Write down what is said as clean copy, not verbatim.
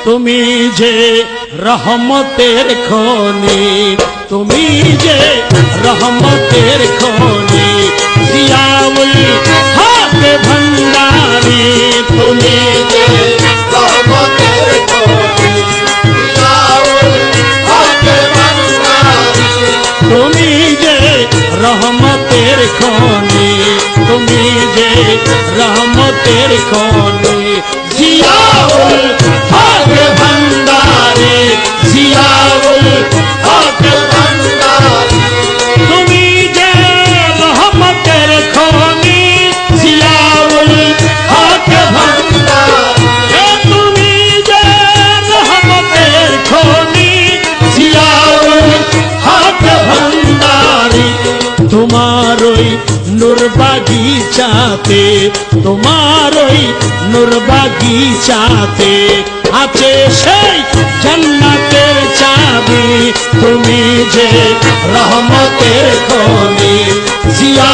তুমি যে রহমতের খনি, তুমি যে রহমতের খনি, জিয়াউল হক ভান্ডারী, তুমি যে রহমতের খনি, জিয়াউল হক ভান্ডারী, তুমি যে রহমতের খনি, তুমি যে রহমতের খনি, জিয়াউল হক ভান্ডারী, জিয়াউল হক ভান্ডারী, তুমি যে রহমতের খনি, জিয়াউল হক ভান্ডারী, তুমি যে রহমতের খনি, জিয়াউল হক ভান্ডারী। তোমার ওই নূর বাগিচাতে, তোমার ওই নূর বাগিচাতে আছে সেই জান্নাতের চাবি, তুমি যে রহমতের খনি, জিয়া